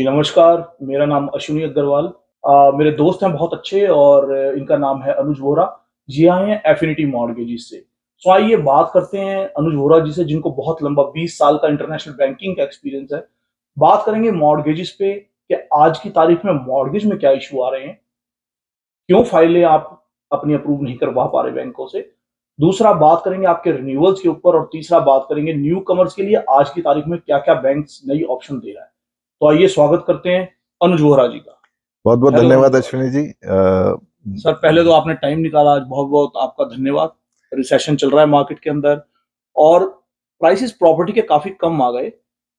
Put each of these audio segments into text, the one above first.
नमस्कार, मेरा नाम अश्विनी अग्रवाल। मेरे दोस्त हैं बहुत अच्छे और इनका नाम है अनुज वोरा। जी आए हैं एफिनिटी मॉर्गेजेस से। सो आइए बात करते हैं अनुज वोरा जी से, जिनको बहुत लंबा 20 साल का इंटरनेशनल बैंकिंग का एक्सपीरियंस है। बात करेंगे मॉर्गेजेस पे कि आज की तारीख में मॉर्गेज में क्या इशू आ रहे हैं, क्यों फाइलें आप अपनी अप्रूव नहीं करवा पा रहे बैंकों से। दूसरा बात करेंगे आपके रिन्यूअल्स के ऊपर, और तीसरा बात करेंगे न्यू कमर्स के लिए आज की तारीख में क्या क्या बैंक नई ऑप्शन दे रहा है। तो आइए स्वागत करते हैं अनुज वोहरा जी का। बहुत बहुत हेलो धन्यवाद अनुज अश्विनी जी। सर, पहले तो आपने टाइम निकाला, आज बहुत बहुत आपका धन्यवाद। रिसेशन चल रहा है मार्केट के अंदर और प्राइसेस प्रॉपर्टी के काफी कम आ गए,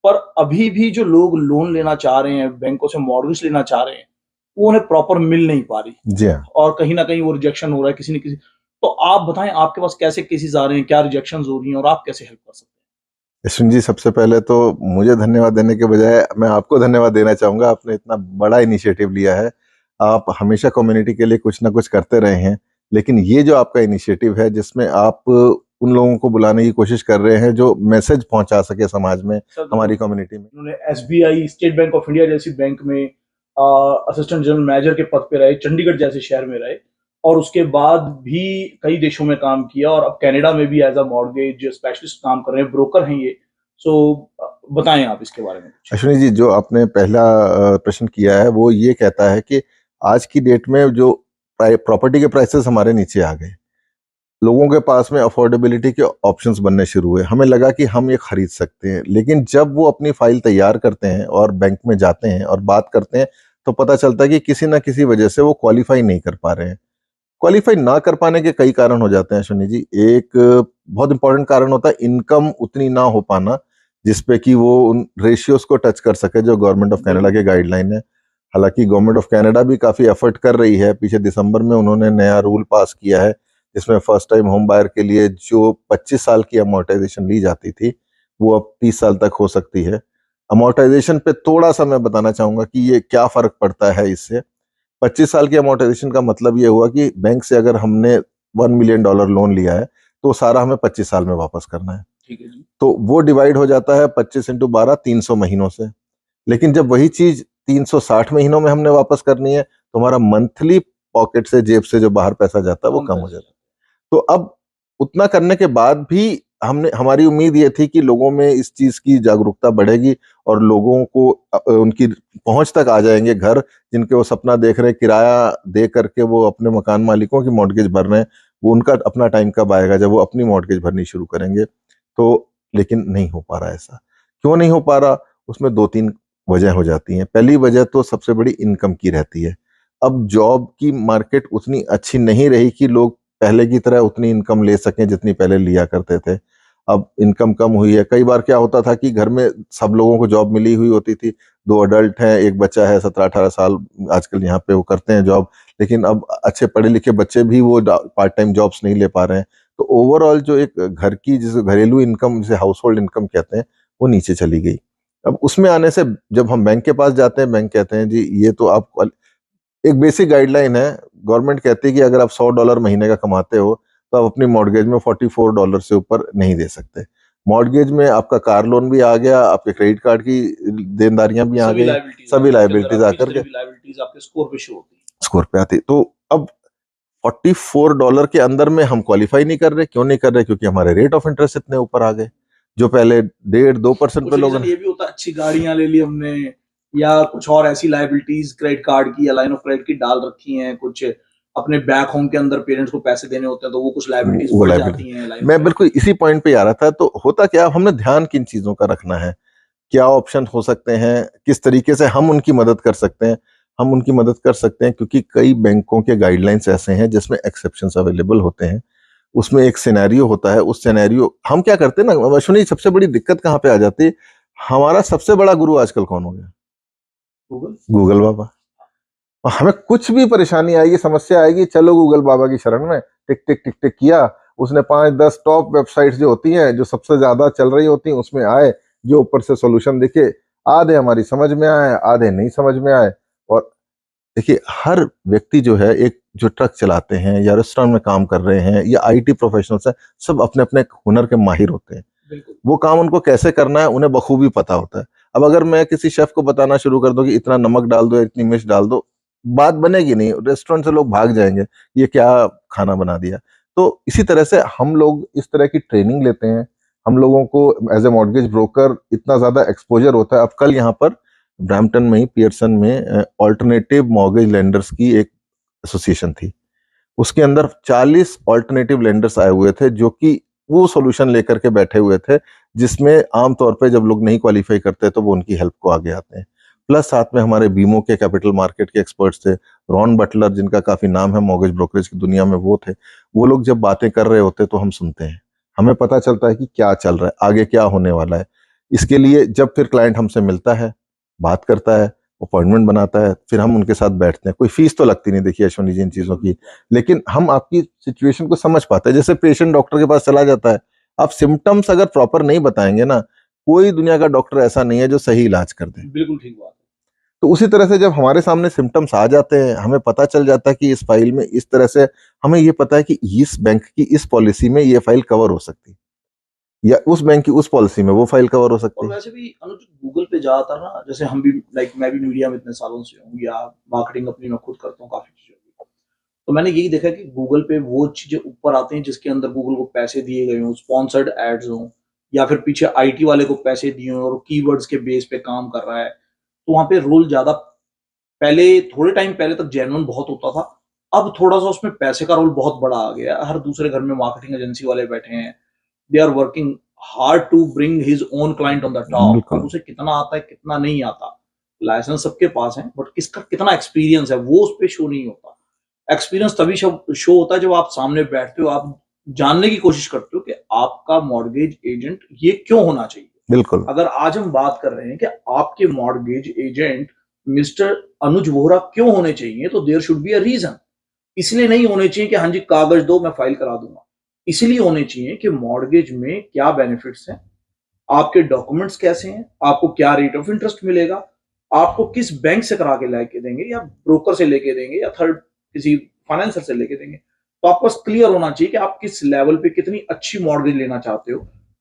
पर अभी भी जो लोग लोन लेना चाह रहे हैं, बैंकों से मॉर्गेज लेना चाह रहे हैं, वो उन्हें प्रॉपर मिल नहीं पा रही जी हाँ। और कहीं ना कहीं वो रिजेक्शन हो रहा है किसी न किसी। तो आप बताएं, आपके पास कैसे केसेस आ रहे हैं, क्या रिजेक्शन हो रही हैं और आप कैसे हेल्प कर सकते हैं। अश्विन जी, सबसे पहले तो मुझे धन्यवाद देने के बजाय मैं आपको धन्यवाद देना चाहूंगा। आपने इतना बड़ा इनिशिएटिव लिया है। आप हमेशा कम्युनिटी के लिए कुछ ना कुछ करते रहे हैं, लेकिन ये जो आपका इनिशिएटिव है जिसमें आप उन लोगों को बुलाने की कोशिश कर रहे हैं जो मैसेज पहुंचा सके समाज में, हमारी कम्युनिटी में। उन्होंने SBI, state bank of India जैसी बैंक में असिस्टेंट जनरल मैनेजर के पद पे रहे, चंडीगढ़ जैसे शहर में रहे, और उसके बाद भी कई देशों में काम किया, और अब कनाडा में भी एज अ मॉर्गेज स्पेशलिस्ट काम कर रहे हैं, ब्रोकर हैं ये। सो बताएं आप इसके बारे में कुछ। अश्विनी जी, जो आपने पहला प्रश्न किया है वो ये कहता है कि आज की डेट में जो प्रॉपर्टी के प्राइसेस हमारे नीचे आ गए, लोगों के पास में अफोर्डेबिलिटी के ऑप्शंस बनने शुरू हुए। हमें लगा कि हम ये खरीद सकते हैं, लेकिन जब वो अपनी फाइल तैयार करते हैं और बैंक में जाते हैं और बात करते हैं तो पता चलता है कि किसी ना किसी वजह से वो क्वालिफाई नहीं कर पा रहे हैं। क्वालिफाई ना कर पाने के कई कारण हो जाते हैं अश्विनी जी। एक बहुत इंपॉर्टेंट कारण होता है इनकम उतनी ना हो पाना जिसपे कि वो उन रेशियोज को टच कर सके जो गवर्नमेंट ऑफ कनाडा के गाइडलाइन है। हालांकि गवर्नमेंट ऑफ कनाडा भी काफी एफर्ट कर रही है। पीछे दिसंबर में उन्होंने नया रूल पास किया है जिसमें फर्स्ट टाइम होम बायर के लिए जो 25 साल की अमोर्टाइजेशन ली जाती थी वो अब 30 साल तक हो सकती है। अमोर्टाइजेशन पे थोड़ा सा मैं बताना चाहूंगा कि ये क्या फर्क पड़ता है इससे। 25 साल की अमोर्टाइजेशन का मतलब ये हुआ कि बैंक से अगर हमने $1 मिलियन लोन लिया है तो सारा हमें 25 साल में वापस करना है। ठीक है जी। तो वो डिवाइड हो जाता है 25 इंटू 12, 300 महीनों से। लेकिन जब वही चीज 360 महीनों में हमने वापस करनी है तो हमारा मंथली पॉकेट से, जेब से जो बाहर पैसा जाता है वो कम हो जाता है। तो अब उतना करने के बाद भी हमारी उम्मीद ये थी कि लोगों में इस चीज की जागरूकता बढ़ेगी और लोगों को उनकी पहुंच तक आ जाएंगे घर जिनके वो सपना देख रहे हैं, किराया दे करके वो अपने मकान मालिकों की मॉर्गेज भर रहे हैं। वो उनका अपना टाइम कब आएगा जब वो अपनी मॉर्गेज भरनी शुरू करेंगे। तो लेकिन नहीं हो पा रहा ऐसा। क्यों नहीं हो पा रहा? उसमें दो तीन वजह हो जाती हैं। पहली वजह तो सबसे बड़ी इनकम की रहती है। अब जॉब की मार्केट उतनी अच्छी नहीं रही कि लोग पहले की तरह उतनी इनकम ले सकें जितनी पहले लिया करते थे। अब इनकम कम हुई है। कई बार क्या होता था कि घर में सब लोगों को जॉब मिली हुई होती थी, 2 अडल्ट हैं, एक बच्चा है 17-18 साल, आजकल यहाँ पे वो करते हैं जॉब। लेकिन अब अच्छे पढ़े लिखे बच्चे भी वो पार्ट टाइम जॉब्स नहीं ले पा रहे हैं। तो ओवरऑल जो एक घर की जिसे घरेलू इनकम, जिसे हाउस होल्ड इनकम कहते हैं, वो नीचे चली गई। अब उसमें आने से जब हम बैंक के पास जाते हैं, बैंक कहते हैं जी ये तो आप, एक बेसिक गाइडलाइन है, गवर्नमेंट कहती है कि अगर आप $100 महीने का कमाते हो तो आप अपनी मॉर्गेज में $44 से ऊपर नहीं दे सकते। मॉर्गेज में आपका कार लोन भी आ गया, आपके क्रेडिट कार्ड की देनदारियां भी आ गई, सभी लाइबिलिटीज आकर के आपके स्कोर पे शो होती है, स्कोर पे आती। तो अब $44 के अंदर में हम क्वालिफाई नहीं कर रहे। क्यों नहीं कर रहे? क्योंकि हमारे रेट ऑफ इंटरेस्ट इतने ऊपर आ गए। जो पहले 1.5-2% पे लोगों ने, ये भी होता है अच्छी गाड़ियां ले ली हमने, या कुछ और ऐसी लाइबिलिटीज क्रेडिट कार्ड की या लाइन ऑफ क्रेडिट की डाल रखी हैं, कुछ अपने बैक होम के अंदर पेरेंट्स को पैसे देने होते हैं तो वो कुछ लाइबिलिटीज बढ़ जाती हैं। मैं बिल्कुल इसी पॉइंट पे आ रहा था। तो होता क्या, हमने ध्यान किन चीजों का रखना है, क्या ऑप्शन हो सकते हैं, किस तरीके से हम उनकी मदद कर सकते हैं। हम उनकी मदद कर सकते हैं क्योंकि कई बैंकों के गाइडलाइंस ऐसे हैं जिसमें एक्सेप्शंस अवेलेबल होते हैं। उसमें एक सिनेरियो होता है। उस सिनेरियो हम क्या करते हैं ना अश्विनी, सबसे बड़ी दिक्कत कहाँ पे आ जाती है, हमारा सबसे बड़ा गुरु आजकल कौन हो गया? गूगल बाबा। और हमें कुछ भी परेशानी आएगी, समस्या आएगी, चलो गूगल बाबा की शरण में, टिक टिक टिक टिक किया, उसने 5-10 टॉप वेबसाइट्स जो होती हैं, जो सबसे ज्यादा चल रही होती हैं, उसमें आए, जो ऊपर से सॉल्यूशन दिखे, आधे हमारी समझ में आए, आधे नहीं समझ में आए। और देखिए, हर व्यक्ति जो है, एक जो ट्रक चलाते हैं या रेस्टोरेंट में काम कर रहे हैं या आईटी प्रोफेशनल्स हैं, सब अपने अपने हुनर के माहिर होते हैं। वो काम उनको कैसे करना है उन्हें बखूबी पता होता है। अब अगर मैं किसी शेफ को बताना शुरू कर दूं कि इतना नमक डाल दो, इतनी मिर्च डाल दो, बात बनेगी नहीं, रेस्टोरेंट से लोग भाग जाएंगे, ये क्या खाना बना दिया। तो इसी तरह से हम लोग इस तरह की ट्रेनिंग लेते हैं, हम लोगों को एज ए मॉर्गेज ब्रोकर इतना ज्यादा एक्सपोजर होता है। अब कल यहाँ पर ब्रैम्पटन में ही पियर्सन में ऑल्टरनेटिव मॉर्गेज लेंडर्स की एक एसोसिएशन थी, उसके अंदर 40 ऑल्टरनेटिव लेंडर्स आए हुए थे जो कि वो सॉल्यूशन लेकर के बैठे हुए थे जिसमें आमतौर पे जब लोग नहीं क्वालिफाई करते तो वो उनकी हेल्प को आगे आते हैं। प्लस साथ में हमारे बीमो के कैपिटल मार्केट के एक्सपर्ट्स थे, रॉन बटलर जिनका काफी नाम है मॉर्गेज ब्रोकरेज की दुनिया में, वो थे। वो लोग जब बातें कर रहे होते तो हम सुनते हैं, हमें पता चलता है कि क्या चल रहा है, आगे क्या होने वाला है। इसके लिए जब फिर क्लाइंट हमसे मिलता है, बात करता है, अपॉइंटमेंट बनाता है, फिर हम उनके साथ बैठते हैं। कोई फीस तो लगती नहीं, देखिए अश्वनी जी, इन चीजों की, लेकिन हम आपकी सिचुएशन को समझ पाते हैं। जैसे पेशेंट डॉक्टर के पास चला जाता है, आप सिम्टम्स अगर प्रॉपर नहीं बताएंगे ना, कोई दुनिया का डॉक्टर ऐसा नहीं है जो सही इलाज कर दे। बिल्कुल ठीक बात है। तो उसी तरह से जब हमारे सामने सिम्टम्स आ जाते हैं, हमें पता चल जाता है कि इस फाइल में इस तरह से, हमें ये पता है कि इस बैंक की इस पॉलिसी में ये फाइल कवर हो सकती है, या उस बैंक की उस पॉलिसी में वो फाइल कवर हो सकती और है। वैसे भी अनुज, गूगल पे ज्यादातर ना, जैसे हम भी, लाइक मैं भी मीडिया में इतने सालों से हूँ, या मार्केटिंग अपनी मैं खुद करता हूँ काफी चीजों की, तो मैंने यही देखा कि गूगल पे वो चीजें ऊपर आती हैं जिसके अंदर गूगल को पैसे दिए गए हों, स्पॉन्सर्ड एड्स हों, या फिर पीछे आईटी वाले को पैसे दिए हों और कीवर्ड्स के बेस पे काम कर रहा है, तो वहां पे रोल ज्यादा, पहले थोड़े टाइम पहले तक जेन्युइन बहुत होता था, अब थोड़ा सा उसमें पैसे का रोल बहुत बड़ा आ गया है। हर दूसरे घर में मार्केटिंग एजेंसी वाले बैठे हैं, they are working hard to bring his own client on the top. बिल्कुल। अब उसे कितना आता है कितना नहीं आता, लाइसेंस सबके पास है, बट किसका कितना एक्सपीरियंस है वो उस पर शो नहीं होता। एक्सपीरियंस तभी शो होता है जब आप सामने बैठते हो, आप जानने की कोशिश करते हो कि आपका मॉर्गेज एजेंट ये क्यों होना चाहिए। बिल्कुल। अगर आज हम बात कर रहे हैं कि आपके mortgage agent mister Anuj Vohra क्यों होने चाहिए, तो there should be a reason. इसलिए नहीं होने चाहिए कि हाँ जी कागज दो मैं फाइल करा दूंगा, इसलिए होने चाहिए कि मॉर्गेज में क्या बेनिफिट्स हैं, आपके डॉक्यूमेंट्स कैसे हैं, आपको क्या रेट ऑफ इंटरेस्ट मिलेगा, आपको किस बैंक से करा के लेके देंगे, या ब्रोकर से लेके देंगे, या थर्ड किसी फाइनेंसर से लेके देंगे। तो आपको बस क्लियर होना चाहिए कि आप किस लेवल पे कितनी अच्छी मॉर्गेज लेना चाहते हो।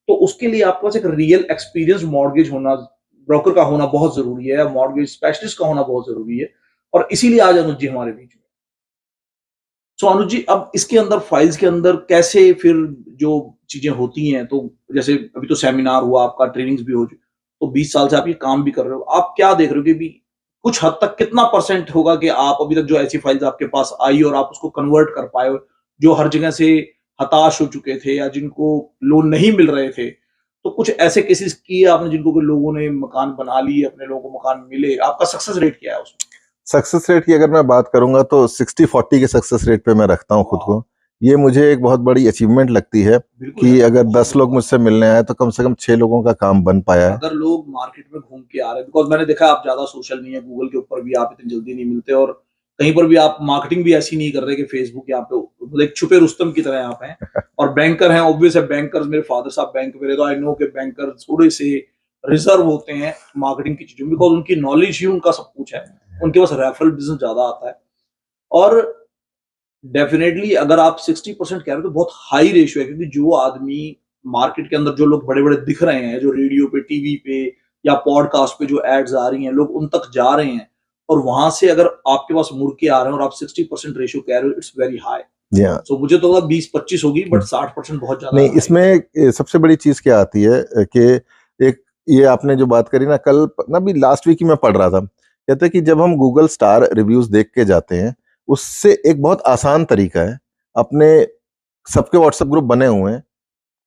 तो उसके लिए आपके पास एक रियल एक्सपीरियंस मॉर्गेज होना, ब्रोकर का होना बहुत जरूरी है, मॉर्गेज स्पेशलिस्ट का होना बहुत जरूरी है। और इसीलिए आज अनुज जी हमारे बीच में। सो अनुज जी, अब इसके अंदर फाइल्स के अंदर कैसे फिर जो चीजें होती हैं, तो जैसे अभी तो सेमिनार हुआ आपका, ट्रेनिंग्स भी हो चुकी, तो 20 साल से आप ये काम भी कर रहे हो, आप क्या देख रहे हो कि भी कुछ हद तक कितना परसेंट होगा कि आप अभी तक जो ऐसी फाइल्स आपके पास आई और आप उसको कन्वर्ट कर पाए हो, जो हर जगह से हताश हो चुके थे या जिनको लोन नहीं मिल रहे थे, तो कुछ ऐसे केसेस किए आपने जिनको कि लोगों ने मकान बना लिए, अपने लोगों को मकान मिले, आपका सक्सेस रेट क्या है उसमें? सक्सेस रेट की अगर मैं बात करूंगा तो 60-40 के सक्सेस रेट पे मैं रखता हूँ खुद को। ये मुझे एक बहुत बड़ी अचीवमेंट लगती है कि अगर 10 लोग मुझसे मिलने आए तो कम से कम 6 लोगों का काम बन पाया है। अगर लोग मार्केट में घूम के आ रहे हैं, बिकॉज मैंने देखा आप ज्यादा सोशल नहीं है, गूगल के ऊपर भी आप इतनी जल्दी नहीं मिलते, और कहीं पर भी आप मार्केटिंग भी ऐसी नहीं कर रहे कि फेसबुक यहाँ पे मतलब एक छुपे रुस्तम की तरह आप हैं। और बैंकर हैं, ऑब्वियस है, बैंकर्स, मेरे फादर साहब बैंक में रहे, तो आई नो के बैंकर थोड़े से रिजर्व होते हैं मार्केटिंग की चीजों में, बिकॉज उनकी नॉलेज ही उनका सब कुछ है, उनके पास रेफरल बिजनेस ज्यादा आता है। और डेफिनेटली अगर आप 60% कह रहे हो तो बहुत हाई रेशियो है, क्योंकि जो आदमी मार्केट के अंदर, जो लोग बड़े बड़े दिख रहे हैं, जो रेडियो पे, टीवी पे या पॉडकास्ट पे जो एड्स आ रही हैं, लोग उन तक जा रहे हैं, और वहां से अगर आपके पास मुड़ के आ रहे हैं और आप 60% रेशियो कह रहे हो, इट्स वेरी हाई। सो मुझे तो 20-25 होगी, बट 60% बहुत ज्यादा नहीं। इसमें सबसे बड़ी चीज क्या आती है कि एक, ये आपने जो बात करी ना, कल ना भी लास्ट वीक ही मैं पढ़ रहा था, कहते हैं कि जब हम गूगल स्टार रिव्यूज देख के जाते हैं, उससे एक बहुत आसान तरीका है, अपने सबके व्हाट्सएप ग्रुप बने हुए हैं,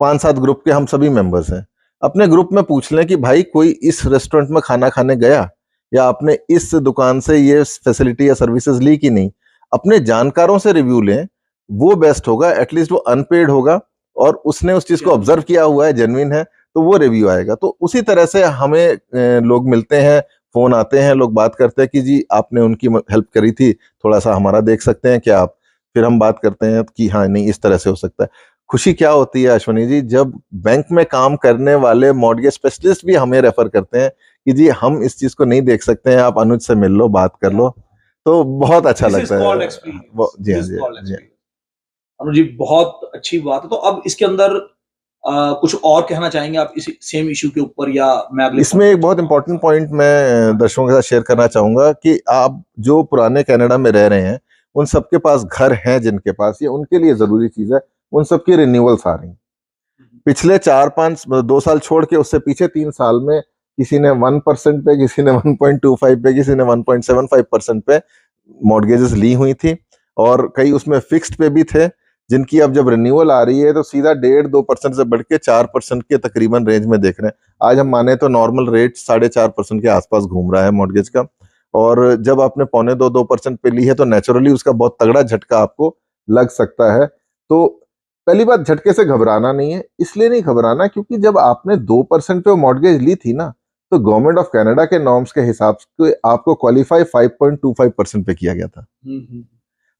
5-7 ग्रुप के हम सभी मेंबर्स हैं, अपने ग्रुप में पूछ लें कि भाई कोई इस रेस्टोरेंट में खाना खाने गया, या आपने इस दुकान से ये फैसिलिटी या सर्विसेज ली कि नहीं। अपने जानकारों से रिव्यू लें, वो बेस्ट होगा, एटलीस्ट वो अनपेड होगा और उसने उस चीज को ऑब्जर्व किया हुआ है, जेन्युइन है, तो वो रिव्यू आएगा। तो उसी तरह से हमें लोग मिलते हैं, फोन आते हैं, लोग बात करते हैं कि जी आपने उनकी हेल्प करी थी, थोड़ा सा हमारा देख सकते हैं क्या आप। फिर हम बात करते हैं कि हाँ नहीं इस तरह से हो सकता है। खुशी क्या होती है अश्वनी जी, जब बैंक में काम करने वाले मॉर्गेज स्पेशलिस्ट भी हमें रेफर करते हैं कि जी हम इस चीज को नहीं देख सकते हैं, आप अनुज से मिल लो, बात कर लो, तो बहुत अच्छा लगता है। जी हाँ जी। अनुज जी बहुत अच्छी बात है। तो अब इसके अंदर कुछ और कहना चाहेंगे आप इस सेम इशू के ऊपर, या मैं अगले इसमें एक बहुत इंपॉर्टेंट पॉइंट मैं दर्शकों के साथ शेयर करना चाहूंगा कि आप जो पुराने कनाडा में रह रहे हैं, उन सबके पास घर हैं, जिनके पास, ये उनके लिए जरूरी चीज है, उन सबकी रिन्यूअल्स आ रही हैं। पिछले 2 साल छोड़ के उससे पीछे 3 साल में किसी ने 1% पे, किसी ने 1.25 पे, किसी ने 1.75% पे मॉर्गेजेस ली हुई थी, और कई उसमें फिक्स्ड पे भी थे, जिनकी अब जब रिन्यूअल आ रही है तो सीधा 1.5-2% से बढ़ के 4% के तकरीबन रेंज में देख रहे हैं। आज हम माने तो नॉर्मल रेट 4.5% के आसपास घूम रहा है मॉर्गेज का, और जब आपने 1.25-2% पे ली है तो नेचुरली उसका बहुत तगड़ा झटका आपको लग सकता है। तो पहली बात, झटके से घबराना नहीं है। इसलिए नहीं घबराना क्योंकि जब आपने 2% पे मॉर्गेज ली थी ना, तो गवर्नमेंट ऑफ कनाडा के नॉर्म्स के हिसाब से आपको क्वालिफाई 5.25% पे किया गया था।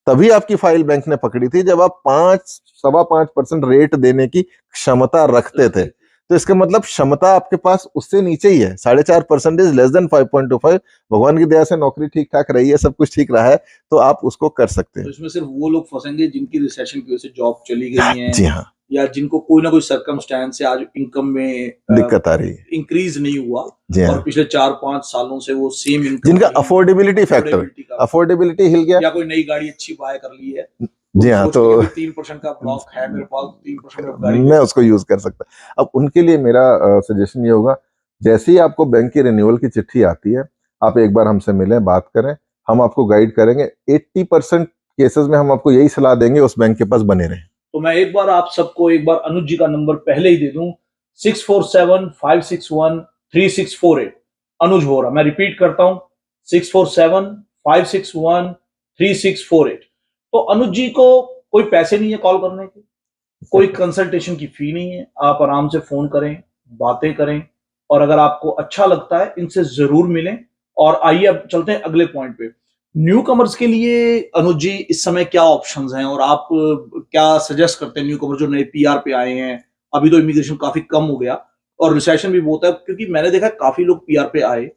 तभी आपकी फाइल बैंक ने पकड़ी थी जब आप 5-5.25% रेट देने की क्षमता रखते थे। तो इसका मतलब क्षमता आपके पास उससे नीचे ही है, 4.5% लेस देन 5.25। भगवान की दया से नौकरी ठीक ठाक रही है, सब कुछ ठीक रहा है, तो आप उसको कर सकते हैं। तो इसमें सिर्फ वो लोग फंसेंगे जिनकी रिसेशन की वजह से जॉब चली गई है, जी हाँ, या जिनको कोई ना कोई सर्कमस्टेंस से आज इनकम में दिक्कत आ रही है, इंक्रीज नहीं हुआ, जी हाँ, और पिछले 4-5 सालों से वो सेम इनकम, जिनका अफोर्डेबिलिटी फैक्टर, अफोर्डेबिलिटी हिल गया, या कोई नई गाड़ी अच्छी बाय कर ली है, जी हाँ, तो 3% का ब्लॉक है मेरे पास, 3% में गाड़ी मैं उसको यूज कर सकता। अब उनके लिए मेरा सजेशन ये होगा, जैसे ही आपको बैंक की रिन्यूअल की चिट्ठी आती है, आप एक बार हमसे मिलें, बात करें, हम आपको गाइड करेंगे। 80% केसेस में हम आपको यही सलाह देंगे, उस बैंक के पास बने रहें। तो मैं एक बार आप सबको एक बार अनुज जी का नंबर पहले ही दे दूं, 647-561-3648, अनुज वोरा। मैं रिपीट करता हूं, 647-561-3648। तो अनुज जी को कोई पैसे नहीं है कॉल करने के, कोई कंसल्टेशन की फी नहीं है, आप आराम से फोन करें, बातें करें, और अगर आपको अच्छा लगता है इनसे जरूर मिलें। और आइए अब चलते हैं अगले पॉइंट पे। न्यू कमर्स के लिए अनुज जी इस समय क्या ऑप्शंस हैं, और आप क्या सजेस्ट करते हैं न्यू कमर्स जो नए पीआर पे आए हैं? अभी तो इमिग्रेशन काफी कम हो गया और रिसेशन भी बहुत है, क्योंकि मैंने देखा काफी लोग पीआर पे आए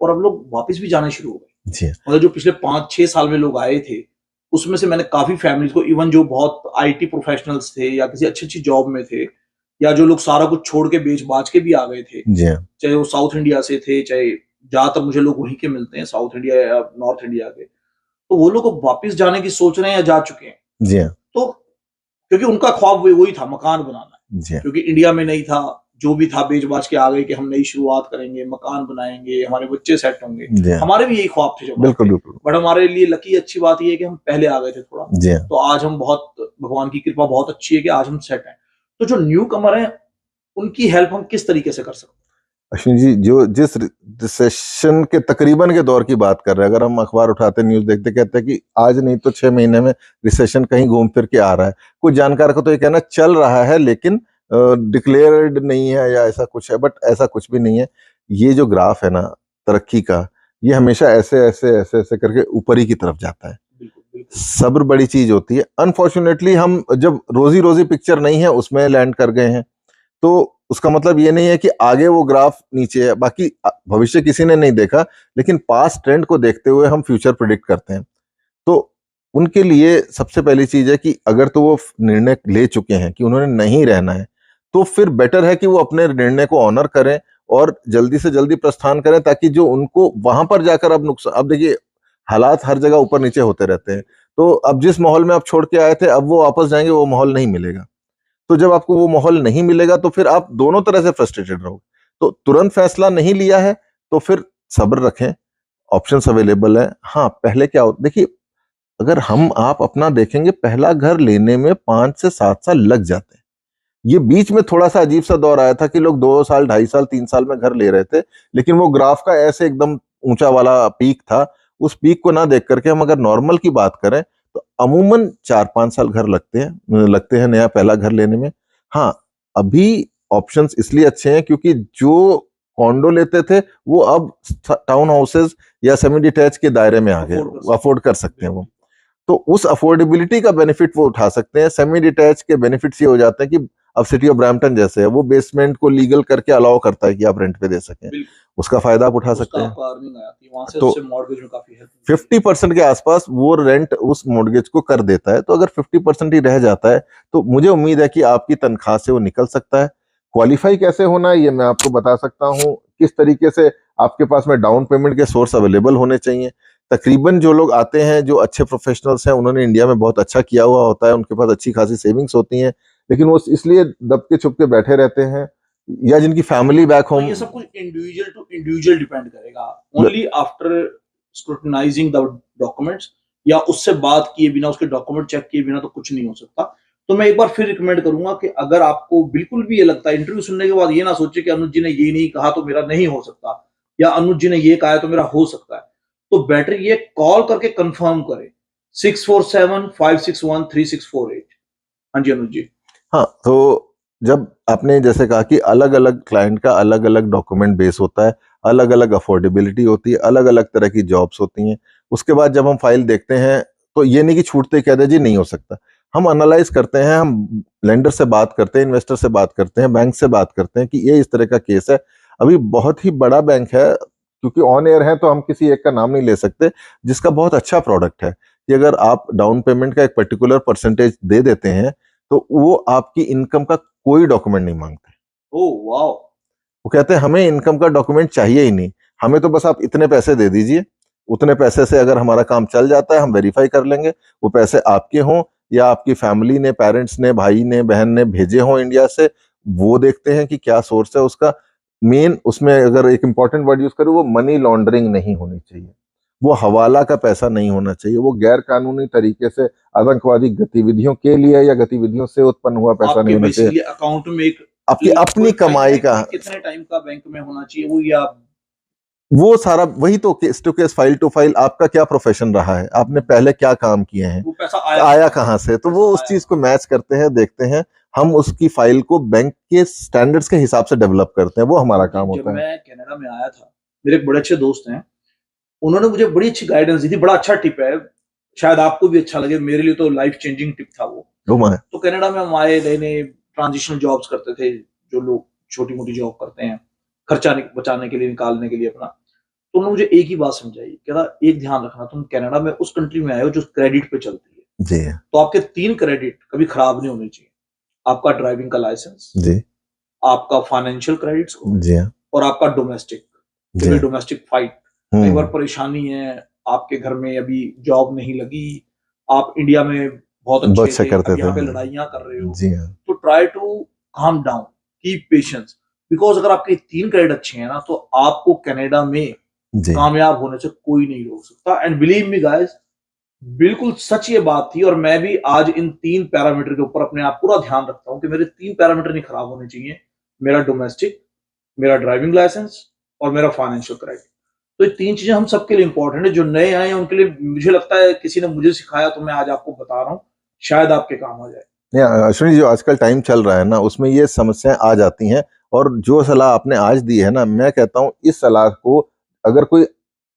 और अब लोग वापस भी जाने शुरू हो गए। मतलब जो पिछले 5-6 साल में लोग आए थे, उसमें से मैंने काफी फैमिलीज को, इवन जो बहुत आईटी प्रोफेशनल्स थे या किसी अच्छी जॉब में थे, या जो लोग सारा कुछ छोड़ के बेच बाच के भी आ गए थे, चाहे वो साउथ इंडिया से थे, चाहे ज्यादातर मुझे लोग वहीं के मिलते हैं, साउथ इंडिया या नॉर्थ इंडिया के, तो वो लोग वापस जाने की सोच रहे हैं या जा चुके हैं। जी हाँ, तो क्योंकि उनका ख्वाब वही था, मकान बनाना, क्योंकि इंडिया में नहीं था, जो भी था बेच बाच के आ गए कि हम नई शुरुआत करेंगे, मकान बनाएंगे, हमारे बच्चे सेट होंगे। हमारे भी यही ख्वाब थे, बिल्कुल बिल्कुल। बट हमारे लिए लकी अच्छी बात ये है कि हम पहले आ गए थे थोड़ा, तो आज हम बहुत, भगवान की कृपा बहुत अच्छी है कि आज हम सेट हैं। तो जो न्यू कमर है उनकी हेल्प हम किस तरीके से कर सकते हैं? अश्विन जी, जो जिस रिसेशन के तकरीबन के दौर की बात कर रहे हैं, अगर हम अखबार उठाते, न्यूज देखते, कहते हैं कि आज नहीं तो 6 महीने में रिसेशन कहीं घूम फिर के आ रहा है। कुछ जानकार को तो ये कहना चल रहा है, लेकिन डिक्लेयर्ड नहीं है या ऐसा कुछ है, बट ऐसा कुछ भी नहीं है। ये जो ग्राफ है ना तरक्की का, ये हमेशा ऐसे ऐसे ऐसे ऐसे करके ऊपर ही की तरफ जाता है। सब्र बड़ी चीज होती है। अनफॉर्चुनेटली हम जब रोजी रोजी पिक्चर नहीं है उसमें लैंड कर गए हैं, तो उसका मतलब ये नहीं है कि आगे वो ग्राफ नीचे है। बाकी भविष्य किसी ने नहीं देखा, लेकिन पास्ट ट्रेंड को देखते हुए हम फ्यूचर प्रिडिक्ट करते हैं। तो उनके लिए सबसे पहली चीज है कि अगर तो वो निर्णय ले चुके हैं कि उन्होंने नहीं रहना है, तो फिर बेटर है कि वो अपने निर्णय को ऑनर करें और जल्दी से जल्दी प्रस्थान करें, ताकि जो उनको वहां पर जाकर अब नुकसान, अब देखिए हालात हर जगह ऊपर नीचे होते रहते हैं, तो अब जिस माहौल में आप छोड़ के आए थे, अब वो वापस जाएंगे, वो माहौल नहीं मिलेगा। तो जब आपको वो माहौल नहीं मिलेगा तो फिर आप दोनों तरह से फ्रस्ट्रेटेड रहोगे। तो तुरंत फैसला नहीं लिया है तो फिर सब्र रखें, ऑप्शंस अवेलेबल है। हाँ, पहले क्या होता, देखिए अगर हम आप अपना देखेंगे, पहला घर लेने में 5 से 7 साल लग जाते हैं। ये बीच में थोड़ा सा अजीब सा दौर आया था कि लोग 2 साल, 2.5 साल, 3 साल में घर ले रहे थे, लेकिन वो ग्राफ का ऐसे एकदम ऊंचा वाला पीक था। उस पीक को ना देख करके हम अगर नॉर्मल की बात करें तो अमूमन 4-5 साल घर लगते हैं नया पहला घर लेने में। हाँ, अभी ऑप्शंस इसलिए अच्छे हैं क्योंकि जो कॉन्डो लेते थे वो अब टाउन हाउसेज या सेमी डिटैच के दायरे में आ गए, अफोर्ड कर सकते हैं वो। तो उस अफोर्डेबिलिटी का बेनिफिट वो उठा सकते हैं। सेमी डिटैच के बेनिफिट्स ये हो जाते हैं कि अब सिटी ऑफ ब्रैम्पटन जैसे है, वो बेसमेंट को लीगल करके अलाउ करता है कि आप रेंट पे दे सकें, उसका फायदा आप उठा सकते हैं। तो 50% के आसपास वो रेंट उस मॉर्गेज को कर देता है। तो अगर 50% ही रह जाता है तो मुझे उम्मीद है कि आपकी तनख्वाह से वो निकल सकता है। क्वालिफाई कैसे होना है ये मैं आपको बता सकता हूँ, किस तरीके से आपके पास में डाउन पेमेंट के सोर्स अवेलेबल होने चाहिए। तकरीबन जो लोग आते हैं जो अच्छे प्रोफेशनल्स हैं, उन्होंने इंडिया में बहुत अच्छा किया हुआ होता है, उनके पास अच्छी खासी सेविंग्स होती हैं, लेकिन वो इसलिए दबके छुपके बैठे रहते हैं, या जिनकी फैमिली बैक होम। ये सब कुछ इंडिविजुअल टू इंडिविजुअल डिपेंड करेगा, only after scrutinising the documents, या उससे बात किए बिना, उसके डॉक्यूमेंट चेक किए बिना तो कुछ नहीं हो सकता। तो मैं एक बार फिर रिकमेंड करूंगा कि अगर आपको बिल्कुल भी ये लगता है, इंटरव्यू सुनने के बाद ये ना सोचे कि अनुज जी ने ये नहीं कहा तो मेरा नहीं हो सकता, या अनुज जी ने ये कहा है तो मेरा हो सकता है, तो बेटर ये कॉल करके कंफर्म करें 6475613648। हाँ जी अनुज जी। हाँ, तो जब आपने जैसे कहा कि अलग अलग क्लाइंट का अलग अलग डॉक्यूमेंट बेस होता है, अलग अलग अफोर्डेबिलिटी होती है, अलग अलग तरह की जॉब्स होती हैं, उसके बाद जब हम फाइल देखते हैं तो ये नहीं कि छूटते कह दे जी नहीं हो सकता, हम एनालाइज करते हैं, हम लेंडर से बात करते हैं, इन्वेस्टर से बात करते हैं, बैंक से बात करते हैं कि ये इस तरह का केस है। अभी बहुत ही बड़ा बैंक है, क्योंकि ऑन एयर है तो हम किसी एक का नाम नहीं ले सकते, जिसका बहुत अच्छा प्रोडक्ट है कि अगर आप डाउन पेमेंट का एक पर्टिकुलर परसेंटेज दे देते हैं तो वो आपकी इनकम का कोई डॉक्यूमेंट नहीं मांगते। Oh wow. वो कहते हैं हमें इनकम का डॉक्यूमेंट चाहिए ही नहीं, हमें तो बस आप इतने पैसे दे दीजिए, उतने पैसे से अगर हमारा काम चल जाता है हम वेरीफाई कर लेंगे, वो पैसे आपके हों या आपकी फैमिली ने, पेरेंट्स ने, भाई ने, बहन ने भेजे हों इंडिया से, वो देखते हैं कि क्या सोर्स है उसका। मेन उसमें अगर एक इंपॉर्टेंट वर्ड यूज करूँ, वो मनी लॉन्ड्रिंग नहीं होनी चाहिए, वो हवाला का पैसा नहीं होना चाहिए, वो गैर कानूनी तरीके से आतंकवादी गतिविधियों के लिए या गतिविधियों से उत्पन्न हुआ पैसा नहीं होना चाहिए। अकाउंट में एक आपकी अपनी कमाई का कितने टाइम का बैंक में होना चाहिए, वो या वो सारा वही तो case to case, file to file, आपका क्या प्रोफेशन रहा है, आपने पहले क्या काम किए हैं, वो पैसा आया कहाँ से, तो वो उस चीज को मैच करते हैं, देखते हैं, हम उसकी फाइल को बैंक के स्टैंडर्ड्स के हिसाब से डेवलप करते हैं, वो हमारा काम होता है। जब मैं कनाडा में आया था, मेरे एक बड़े अच्छे दोस्त हैं, उन्होंने मुझे बड़ी अच्छी गाइडेंस दी थी, बड़ा अच्छा टिप है, शायद आपको भी अच्छा लगे, मेरे लिए तो लाइफ चेंजिंग टिप था वो। तो कनाडा में हम आए, नए नए ट्रांजिशनल जॉब्स करते थे, जो लोग छोटी मोटी जॉब करते हैं खर्चा बचाने के लिए, निकालने के लिए अपना। तो उन्होंने मुझे एक ही बात समझाई, कहता एक ध्यान रखना, तुम कनाडा में उस कंट्री में आए हो जो क्रेडिट पे चलती है जी, तो आपके 3 क्रेडिट कभी खराब नहीं होने चाहिए, आपका ड्राइविंग का लाइसेंस जी, आपका फाइनेंशियल क्रेडिट स्कोर जी, और आपका डोमेस्टिक, डोमेस्टिक फाइट, कई बार परेशानी है, आपके घर में अभी जॉब नहीं लगी, आप इंडिया में बहुत अच्छे थे, अब यहाँ पे लड़ाइयाँ कर रहे हो, तो try to calm down, keep patience, because अगर आपके 3 क्रेडिट अच्छे हैं ना तो आपको कनाडा में कामयाब होने से कोई नहीं रोक सकता। एंड बिलीव मी गाइस, बिल्कुल सच ये बात थी, और मैं भी आज इन 3 पैरामीटर के ऊपर अपने आप पूरा ध्यान रखता हूँ कि मेरे 3 पैरामीटर नहीं खराब होने चाहिए, मेरा डोमेस्टिक, मेरा ड्राइविंग लाइसेंस और मेरा फाइनेंशियल क्रेडिट। तो ये 3 चीजें हम सबके लिए इंपॉर्टेंट है, जो नए आए हैं उनके लिए मुझे लगता है किसी ने मुझे सिखाया तो मैं आज आपको बता रहा हूँ, शायद आपके काम आ जाए। अश्विनी, जो आजकल टाइम चल रहा है ना, उसमें ये समस्याएं आ जाती हैं, और जो सलाह आपने आज दी है ना, मैं कहता हूँ इस सलाह को अगर कोई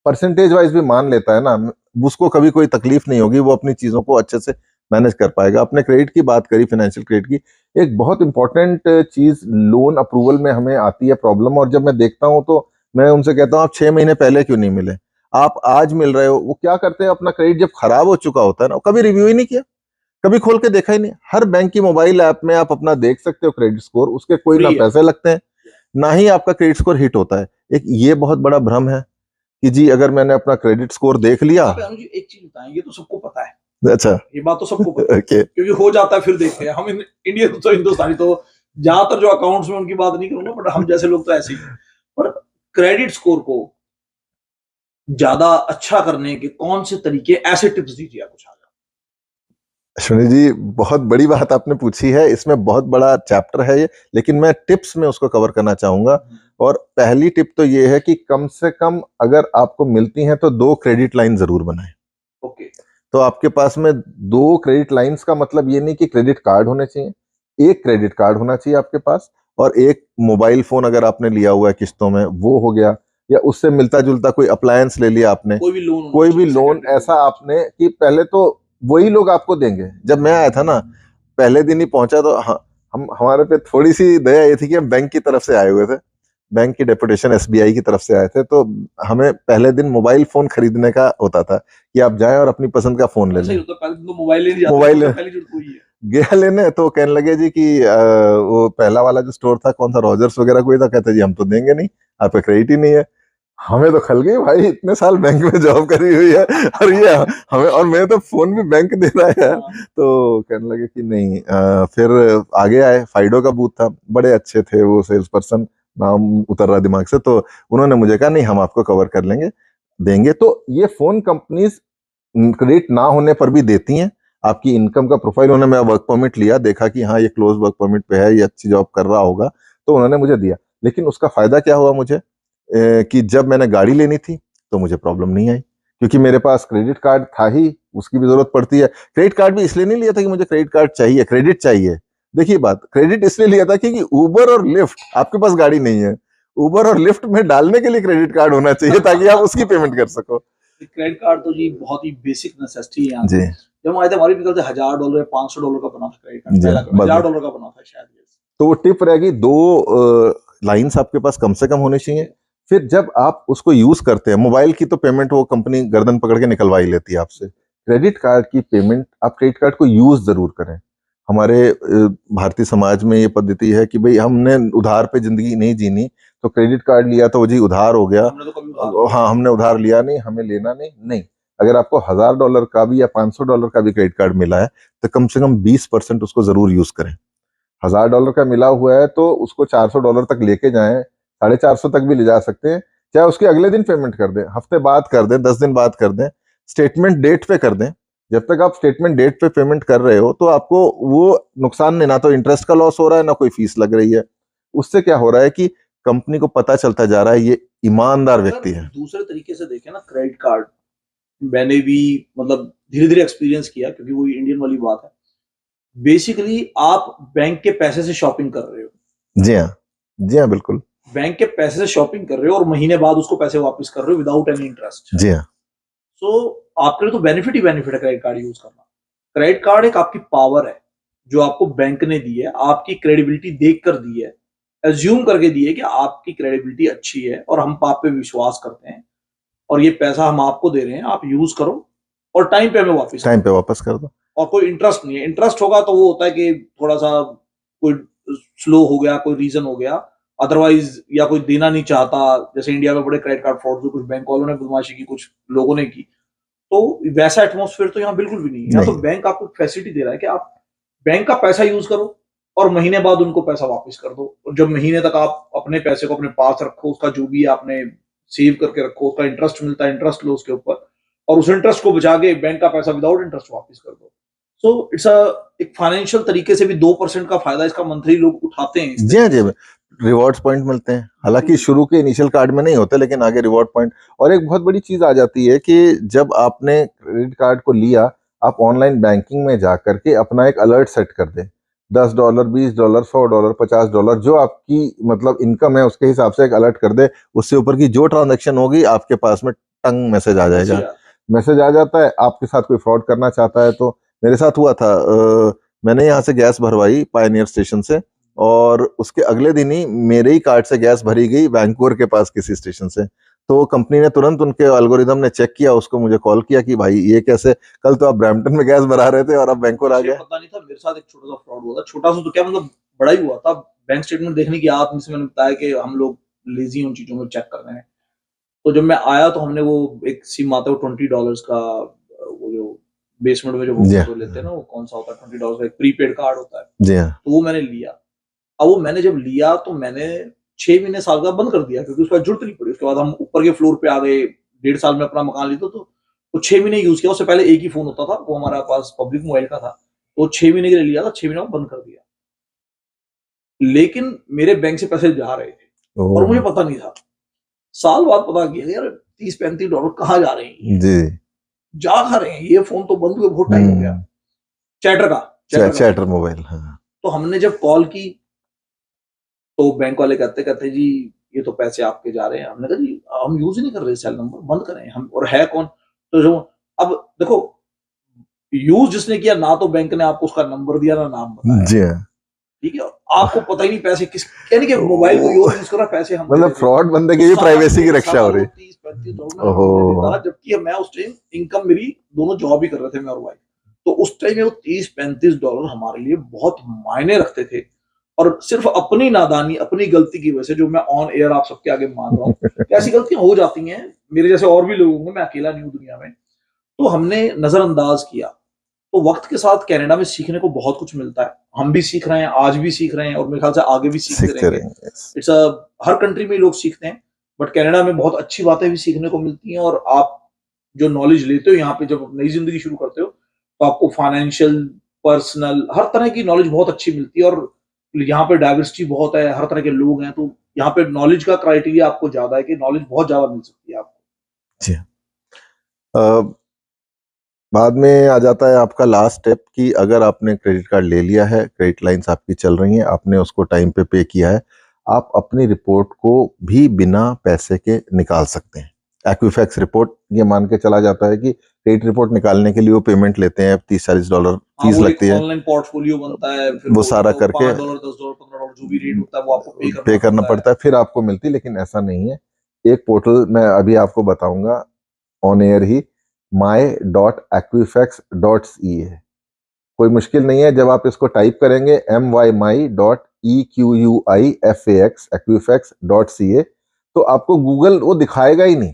परसेंटेज वाइज भी मान लेता है ना, उसको कभी कोई तकलीफ नहीं होगी, वो अपनी चीजों को अच्छे से मैनेज कर पाएगा। अपने क्रेडिट की बात करी, फाइनेंशियल क्रेडिट की, एक बहुत इंपॉर्टेंट चीज लोन अप्रूवल में हमें आती है प्रॉब्लम, और जब मैं देखता हूँ तो मैं उनसे कहता हूँ आप 6 महीने पहले क्यों नहीं मिले, आप आज मिल रहे हो। वो क्या करते हैं, अपना क्रेडिट जब खराब हो चुका होता है ना, कभी रिव्यू ही नहीं किया, कभी खोल के देखा ही नहीं। हर बैंक की मोबाइल ऐप में आप अपना देख सकते हो क्रेडिट स्कोर, उसके कोई ना पैसे लगते हैं ना ही आपका क्रेडिट स्कोर हिट होता है। एक ये बहुत बड़ा भ्रम है कि जी अगर मैंने अपना क्रेडिट स्कोर देख लिया। एक चीज बताएं, ये तो सबको पता है, अच्छा, ये बात तो सबको पता है क्योंकि हो जाता है, फिर देखते हैं हम इंडियन तो हिंदुस्तानी तो ज्यादातर जो अकाउंट्स में उनकी बात नहीं करूंगा, बट हम जैसे लोग तो ऐसे ही। पर क्रेडिट स्कोर को ज्यादा अच्छा करने के कौन से तरीके, ऐसे टिप्स दीजिए आप कुछ। अश्विनी जी, बहुत बड़ी बात आपने पूछी है, इसमें बहुत बड़ा चैप्टर है ये, लेकिन मैं टिप्स में उसको कवर करना चाहूंगा। और पहली टिप तो ये है कि कम से कम अगर आपको मिलती हैं तो 2 क्रेडिट लाइन जरूर बनाएं। ओके। तो आपके पास में 2 क्रेडिट लाइंस का मतलब ये नहीं कि क्रेडिट कार्ड होने चाहिए, एक क्रेडिट कार्ड होना चाहिए आपके पास, और एक मोबाइल फोन अगर आपने लिया हुआ है किस्तों में वो हो गया, या उससे मिलता जुलता कोई अप्लायंस ले लिया आपने, कोई भी लोन ऐसा आपने कि पहले तो वही लोग आपको देंगे। जब मैं आया था ना, पहले दिन ही पहुंचा तो हाँ हम हमारे पे थोड़ी सी दया ये थी कि हम बैंक की तरफ से आए हुए थे, बैंक की डेपुटेशन एसबीआई की तरफ से आए थे, तो हमें पहले दिन मोबाइल फोन खरीदने का होता था कि आप जाएं और अपनी पसंद का फोन ले ऐसा ही लें। होता है, पहले दिन तो मोबाइल लेने जाते हैं, मोबाइल सबसे पहली जरूरत वही है। गया लेने, तो कहने लगे जी कि वो पहला वाला जो स्टोर था कौन सा, रॉजर्स वगैरह कोई था, कहते जी हम तो देंगे नहीं, आपका क्रेडिट ही नहीं है। हमें तो खल गई भाई, इतने साल बैंक में जॉब करी हुई है और ये हमें, और मैं तो फोन भी बैंक दे रहा है यार। हाँ, तो कहने लगे कि नहीं। फिर आगे आए, फाइडो का बूथ था, बड़े अच्छे थे वो सेल्स पर्सन, नाम उतर रहा दिमाग से, तो उन्होंने मुझे कहा नहीं हम आपको कवर कर लेंगे, देंगे। तो ये फोन कंपनीज क्रेडिट ना होने पर भी देती हैं। आपकी इनकम का प्रोफाइल, उन्होंने मेरा वर्क परमिट लिया, देखा कि हाँ ये क्लोज वर्क परमिट पे है, ये अच्छी जॉब कर रहा होगा, तो उन्होंने मुझे दिया। लेकिन उसका फायदा क्या हुआ मुझे, कि जब मैंने गाड़ी लेनी थी तो मुझे प्रॉब्लम नहीं आई, क्योंकि मेरे पास क्रेडिट कार्ड था ही, उसकी भी जरूरत पड़ती है। क्रेडिट कार्ड भी इसलिए नहीं लिया था कि मुझे क्रेडिट कार्ड चाहिए, क्रेडिट चाहिए। देखिए बात, क्रेडिट इसलिए लिया था क्योंकि उबर और लिफ्ट, आपके पास गाड़ी नहीं है, उबर और लिफ्ट में डालने के लिए क्रेडिट कार्ड होना चाहिए ताकि आप उसकी पेमेंट कर सको। क्रेडिट कार्ड तो जी बहुत ही बेसिक नेसेसिटी है यहाँ जी की। जब हम आए थे हमारी भी करते $1000 या $500 का बना था क्रेडिट कार्ड, जी पहला बस। $1000 का बना था शायद। तो वो टिप रहेगी, दो लाइंस आपके पास कम से कम होनी चाहिए। फिर जब आप उसको यूज करते हैं, मोबाइल की तो पेमेंट वो कंपनी गर्दन पकड़ के निकलवा ही लेती है आपसे, क्रेडिट कार्ड की पेमेंट आप क्रेडिट कार्ड को यूज जरूर करें। हमारे भारतीय समाज में ये पद्धति है कि भाई हमने उधार पे जिंदगी नहीं जीनी, तो क्रेडिट कार्ड लिया तो जी उधार हो गया, हमने तो कभी उधार नहीं हाँ हमने उधार लिया नहीं, हमें लेना नहीं। नहीं, अगर आपको $1000 का भी या $500 का भी क्रेडिट कार्ड मिला है, तो कम से कम 20% उसको जरूर यूज करें। $1000 का मिला हुआ है तो उसको $400 तक लेके जाएं, 450 तक भी ले जा सकते हैं, चाहे उसके अगले दिन पेमेंट कर दें, हफ्ते बाद कर दें, 10 दिन बाद कर दें, स्टेटमेंट डेट पे कर दें। जब तक आप स्टेटमेंट डेट पे पेमेंट कर रहे हो तो आपको वो नुकसान नहीं, ना तो इंटरेस्ट का लॉस हो रहा है, ना कोई फीस लग रही है। उससे क्या हो रहा है कि कंपनी को पता चलता जा रहा है ये ईमानदार व्यक्ति है। दूसरे तरीके से देखें ना, क्रेडिट कार्ड मैंने भी मतलब धीरे धीरे एक्सपीरियंस किया, क्योंकि वो इंडियन वाली बात है। बेसिकली आप बैंक के पैसे से शॉपिंग कर रहे हो। जी हाँ, जी हाँ, बिल्कुल। बैंक के पैसे से शॉपिंग कर रहे हो और महीने बाद उसको पैसे वापस कर रहे हो विदाउट एनी इंटरेस्ट। जी हाँ, सो आपके लिए तो बेनिफिट ही बेनिफिट है क्रेडिट कार्ड यूज करना। क्रेडिट कार्ड एक आपकी पावर है जो आपको बैंक ने दी है, आपकी क्रेडिबिलिटी देख कर दी है, एज्यूम करके दी है कि आपकी क्रेडिबिलिटी अच्छी है और हम आप पे विश्वास करते हैं, और ये पैसा हम आपको दे रहे हैं, आप यूज करो और टाइम पे हमें वापस टाइम पे वापस कर दो। और कोई इंटरेस्ट नहीं है। इंटरेस्ट होगा तो वो होता है कि थोड़ा सा कोई स्लो हो गया, कोई रीजन हो गया, अदरवाइज या कोई देना नहीं चाहता। जैसे इंडिया में बड़े क्रेडिट कार्ड फ्रॉड, जो कुछ बैंक वालों ने बदमाशी की, कुछ लोगों ने की, तो वैसा एटमोस्फेयर तो यहाँ बिल्कुल भी नहीं है। यहाँ तो बैंक आपको फैसिलिटी दे रहा है कि आप बैंक का पैसा यूज करो और महीने बाद उनको पैसा वापस कर दो, और जब महीने तक आप अपने पैसे को अपने पास रखो, उसका जो भी आपने सेव करके रखो, उसका इंटरेस्ट मिलता है, इंटरेस्ट लो उसके ऊपर, और उस इंटरेस्ट को बचा के बैंक का पैसा विदाउट इंटरेस्ट वापस कर दो। सो इट्स एक फाइनेंशियल तरीके से भी 2% का फायदा इसका मंथली लोग उठाते हैं। जी हाँ, जी, रिवॉर्ड्स पॉइंट मिलते हैं, हालांकि शुरू के इनिशियल कार्ड में नहीं होते, लेकिन आगे रिवॉर्ड पॉइंट। और एक बहुत बड़ी चीज आ जाती है कि जब आपने क्रेडिट कार्ड को लिया, आप ऑनलाइन बैंकिंग में जा करके अपना एक अलर्ट सेट कर दें, $10, $20, $100, $50, जो आपकी मतलब इनकम है उसके हिसाब से एक अलर्ट कर दे। उससे ऊपर की जो ट्रांजेक्शन होगी आपके पास में टंग मैसेज आ जाएगा, मैसेज आ जाता है। आपके साथ कोई फ्रॉड करना चाहता है तो, मेरे साथ हुआ था, मैंने यहाँ से गैस भरवाई पायनियर स्टेशन से, और उसके अगले दिन ही मेरे ही कार्ड से गैस भरी गई वैंकूवर के पास किसी स्टेशन से। तो कंपनी ने तुरंत, उनके एल्गोरिदम ने चेक किया उसको, मुझे कॉल किया कि भाई ये कैसे, कल तो आप ब्रैम्पटन में गैस भरा रहे थे और अब वैंकूवर आ गए। पता नहीं था, मेरे साथ एक छोटा सा फ्रॉड हुआ था। छोटा सा तो क्या मतलब, बड़ा ही हुआ था। बैंक स्टेटमेंट देखने की आदत से मैंने बताया कि हम लोग लेजी उन चीजों में चेक कर रहे हैं। तो जब मैं आया तो हमने वो एक सिम आता है $20 का, वो जो बेसमेंट में जो वो लेते हैं ना, वो कौन सा होता है, $20 का एक प्रीपेड कार्ड होता है। जी हाँ। तो वो मैंने लिया। अब वो मैंने जब लिया तो मैंने 6 महीने साल का बंद कर दिया, क्योंकि उसका जरूरत नहीं पड़ी। उसके बाद हम ऊपर के फ्लोर पे आ गए, 1.5 साल में अपना मकान लेते, तो वो 6 महीने यूज किया। उससे पहले एक ही फोन होता था, वो हमारे पास पब्लिक मोबाइल का था, तो 6 महीने के लिए लिया था, 6 महीने में बंद कर दिया। लेकिन मेरे बैंक से पैसे जा रहे थे और मुझे पता नहीं था। साल बाद पता किया यार $30-35 कहाँ जा रहे हैं जी, जा खा रहे हैं, ये फोन तो बंद हुए बहुत टाइम हो गया। Chatter mobile. हाँ। तो हमने जब कॉल की तो बैंक वाले कहते जी ये तो पैसे आपके जा रहे हैं। हमने कहा जी हम यूज ही नहीं कर रहे सेल नंबर, बंद करें हम, और है कौन। तो जो अब देखो, यूज जिसने किया ना, तो बैंक ने आपको उसका नंबर दिया ना नाम बताया। ठीक है, आपको पता ही नहीं पैसे किस, यानी कि मोबाइल कोई और यूज कर रहा है, पैसे हम मतलब फ्रॉड बंदे की भी प्राइवेसी की रक्षा हो रही है। 30-35 ओहो, जबकि मैं उस टाइम इनकम मेरी दोनों जॉब ही कर रहे थे, मैं और भाई। तो उस टाइम में वो $30-35 हमारे लिए बहुत मायने रखते थे, और सिर्फ अपनी नादानी, अपनी गलती की वजह से, जो मैं ऑन एयर आप सबके आगे मान रहा हूँ, ऐसी गलतियां हो जाती हैं, मेरे जैसे और भी लोग होंगे, मैं अकेला नहीं हूँ दुनिया में। तो हमने नजरअंदाज किया। तो वक्त के साथ कनाडा में सीखने को बहुत कुछ मिलता है, हम भी सीख रहे हैं, आज भी सीख रहे हैं, और मेरे ख्याल से आगे भी सीखते सीखते रहेंगे। रहेंगे। yes। It's a, her country में लोग सीखते हैं, बट कनाडा में बहुत अच्छी बातें भी सीखने को मिलती हैं, और आप जो नॉलेज लेते हो यहाँ पे, जब नई जिंदगी शुरू करते हो, तो आपको फाइनेंशियल, पर्सनल, हर तरह की नॉलेज बहुत अच्छी मिलती है। और यहाँ पे डाइवर्सिटी बहुत है, हर तरह के लोग हैं, तो यहाँ पे नॉलेज का क्राइटेरिया आपको ज्यादा है, कि नॉलेज बहुत ज्यादा मिल सकती है आपको। जी। बाद में आ जाता है आपका लास्ट स्टेप कि अगर आपने क्रेडिट कार्ड ले लिया है, क्रेडिट लाइंस आपकी चल रही हैं, आपने उसको टाइम पे किया है, आप अपनी रिपोर्ट को भी बिना पैसे के निकाल सकते हैं। एक्विफैक्स रिपोर्ट ये मान के चला जाता है कि क्रेडिट रिपोर्ट निकालने के लिए वो पेमेंट लेते हैं, $30-40 फीस लगती है, ऑनलाइन पोर्टफोलियो बनता है, फिर वो सारा करके $5, $10, $15 जो भी रेट होता है, वो आपको पे करना पड़ता है, फिर आपको मिलती है। लेकिन ऐसा नहीं है। एक पोर्टल मैं अभी आपको बताऊंगा ऑन एयर ही, my.equifax.ca है। कोई मुश्किल नहीं है, जब आप इसको टाइप करेंगे my.equifax equifax.ca, तो आपको गूगल वो दिखाएगा ही नहीं,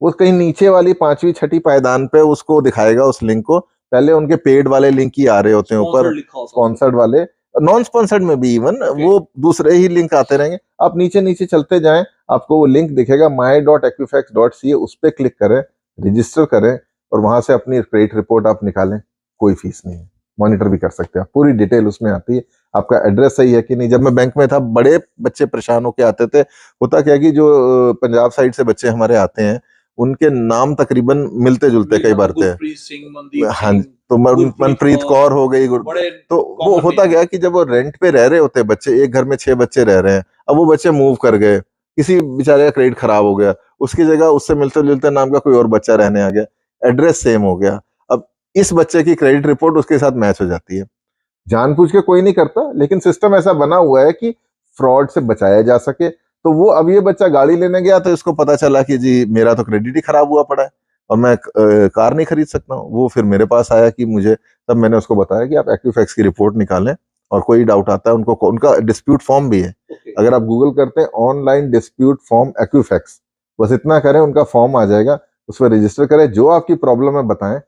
वो कहीं नीचे वाली 5वीं 6ठी पायदान पे उसको दिखाएगा, उस लिंक को। पहले उनके पेड वाले लिंक ही आ रहे होते हैं ऊपर, स्पॉन्सर्ड वाले, नॉन स्पॉन्सर्ड में भी इवन वो दूसरे ही लिंक आते रहेंगे। आप नीचे नीचे चलते जाएं, आपको वो लिंक दिखेगा my.equifax.ca, उस पर क्लिक करें, रजिस्टर करें, और वहां से अपनी क्रेडिट रिपोर्ट आप निकालें। कोई फीस नहीं है, मॉनिटर भी कर सकते हैं, पूरी डिटेल उसमें आती है। आपका एड्रेस सही है कि नहीं। जब मैं बैंक में था, बड़े बच्चे परेशान होके आते थे। होता क्या कि जो पंजाब साइड से बच्चे हमारे आते हैं, उनके नाम तकरीबन मिलते जुलते कई बार थे। हाँ, तो मनप्रीत कौर हो गई, तो वो होता गया कि जब वो रेंट पे रह रहे होते बच्चे, एक घर में 6 बच्चे रह रहे हैं, अब वो बच्चे मूव कर गए, किसी बेचारे का क्रेडिट खराब हो गया, उसकी जगह उससे मिलते जुलते नाम का कोई और बच्चा रहने आ गया, एड्रेस सेम हो गया। अब इस बच्चे की क्रेडिट रिपोर्ट उसके साथ मैच हो जाती है। जानबूझ के कोई नहीं करता, लेकिन सिस्टम ऐसा बना हुआ है कि फ्रॉड से बचाया जा सके। तो वो, अब ये बच्चा गाड़ी लेने गया तो इसको पता चला कि जी मेरा तो क्रेडिट ही खराब हुआ पड़ा है और मैं कार नहीं खरीद सकता हूँ। वो फिर मेरे पास आया कि मुझे, तब मैंने उसको बताया कि आप एक्विफैक्स की रिपोर्ट निकालें, और कोई डाउट आता है उनको, उनका डिस्प्यूट फॉर्म भी है। अगर आप गूगल करते हैं ऑनलाइन डिस्प्यूट फॉर्म एक्विफैक्स, बस इतना करें, उनका फॉर्म आ जाएगा, उस पर रजिस्टर करें, जो आपकी प्रॉब्लम है बताएं,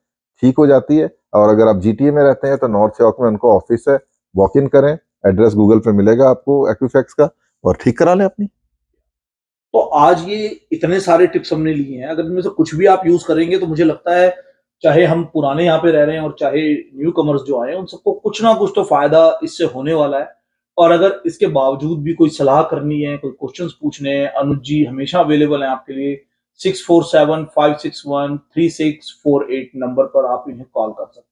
ठीक हो जाती है। और अगर आप जीटीए में रहते हैं तो नॉर्थ चौक में उनको ऑफिस है, वॉक इन करें, एड्रेस गूगल पे मिलेगा आपको एक्विफैक्स का, और ठीक करा लें अपनी। तो आज ये इतने सारे टिप्स हमने लिए हैं, अगर इनमें से कुछ भी आप यूज करेंगे, तो मुझे लगता है चाहे हम पुराने यहाँ पे रह रहे हैं और चाहे न्यू कमर्स जो आए हैं, उन सबको कुछ ना कुछ तो फायदा इससे होने वाला है। और अगर इसके बावजूद भी कोई सलाह करनी है, कोई क्वेश्चंस पूछने हैं, अनुज जी हमेशा अवेलेबल हैं आपके लिए। 647-561-3648 नंबर पर आप इन्हें कॉल कर सकते हैं।